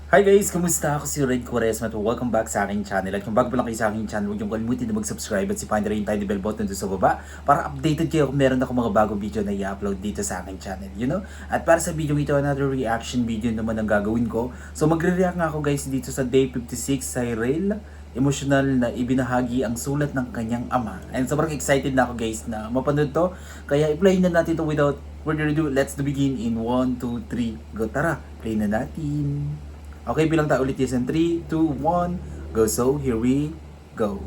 Hi guys! Kumusta? Ako si Red Quaresma at welcome back sa aking channel. At kung bago pa lang kayo sa aking channel, huwag niyong kalimutin na mag-subscribe at si find rin yung tiny bell button doon sa baba para updated kayo kung meron ako mga bagong video na i-upload dito sa aking channel, you know? At para sa video ito, another reaction video naman ang gagawin ko. So magre-react nga ako guys dito sa Day 56 sa Cyril. Emotional na ibinahagi ang sulat ng kanyang ama. And sobrang excited na ako guys na mapanood to. Kaya i-play na natin to without further ado. Let's begin in 1, 2, 3, go! Tara, play na natin. Okay, bilang tayo ulit yes in 3, 2, 1, go. So, here we go.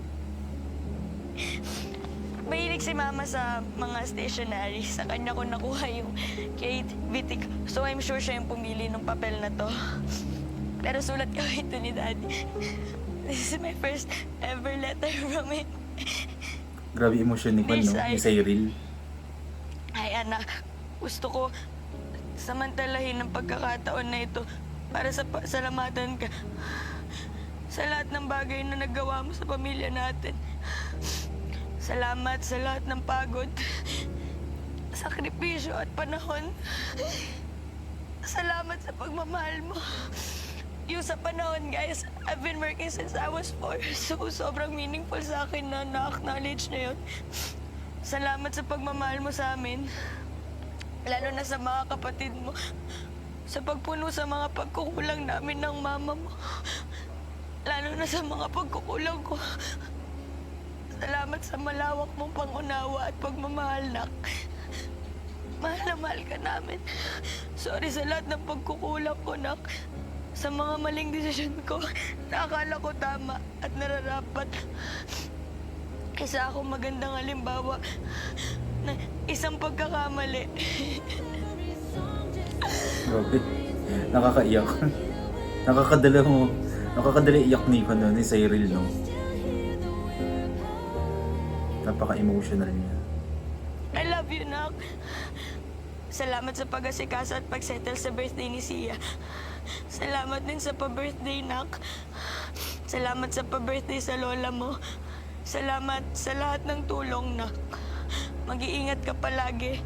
Mahilig si mama sa mga stationery. Sa kanya ko nakuha yung creativity ko. So I'm sure siya yung pumili ng papel na to. Pero sulat ko ito ni Daddy. This is my first ever letter from him. Grabe emosyon ni Juan, no? Ni Cyril. Ay anak, gusto ko samantalahin ng pagkakataon na ito para sa salamatan ka sa lahat ng bagay na nagawa mo sa pamilya natin. Salamat sa lahat ng pagod, sakripisyo at panahon. Salamat sa pagmamahal mo. Yung sa panahon, guys, I've been working since I was 4. So, sobrang meaningful sa akin na na-acknowledge na yun. Salamat sa pagmamahal mo sa amin. Lalo na sa mga kapatid mo. Sa pagpuno sa mga pagkukulang namin ng mama mo. Lalo na sa mga pagkukulang ko. Salamat sa malawak mong pangunawa at pagmamahal, nak. Mahal na mahal ka namin. Sorry sa lahat ng pagkukulang ko, nak. Sa mga maling desisyon ko na akala ko tama at nararapat. Isa akong magandang halimbawa na isang pagkakamali. Grabe. Nakakaiyak. Nakakadala iyak ni Juan, no? Ni Cyril, no? Napaka-emotional niya. I love you, nak. Salamat sa pag-asikaso at pag-settle sa birthday ni Sia. Salamat din sa pa-birthday, nak. Salamat sa pa-birthday sa lola mo. Salamat sa lahat ng tulong, nak. Mag-iingat ka palagi.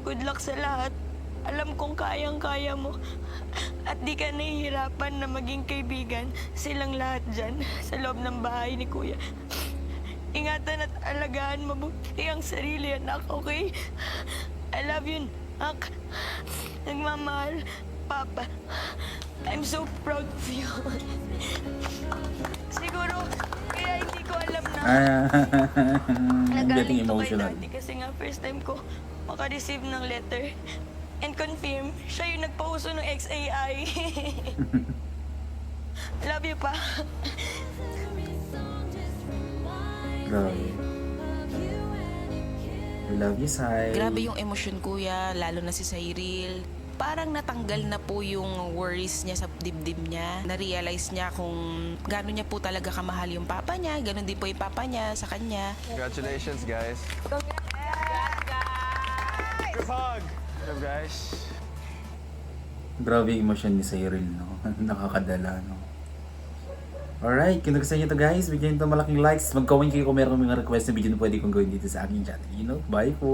Good luck sa lahat. Alam kong kayang-kaya mo. At di ka nahihirapan na maging kaibigan silang lahat dyan sa loob ng bahay ni Kuya. Ingatan at alagaan mabuti ang sarili, anak, okay? I love you, nak. Nagmamahal, Papa. I'm so proud of you. Siguro, kaya hindi ko alam na Getting nagaling to kay emotional. Daddy kasi nga first time ko makareceive ng letter. And confirm, siya yung nagpauso ng XAI. Love you, pa. Grabe. I love you, Cyril. Grabe yung emosyon, kuya, lalo na si Cyril. Parang natanggal na po yung worries niya sa dibdib niya. Na-realize niya kung gaano niya po talaga kamahal yung papa niya. Ganon din po yung papa niya sa kanya. Congratulations, guys. Group hug. What's up, guys? Grabe yung emosyon ni Cyril, no? Nakakadala, no? Alright, kung nagustuhan nyo to guys, bigyan nyo malaking likes. Mag-comment kayo kung meron mga request na video na pwede kong gawin dito sa aking channel. You know, bye po!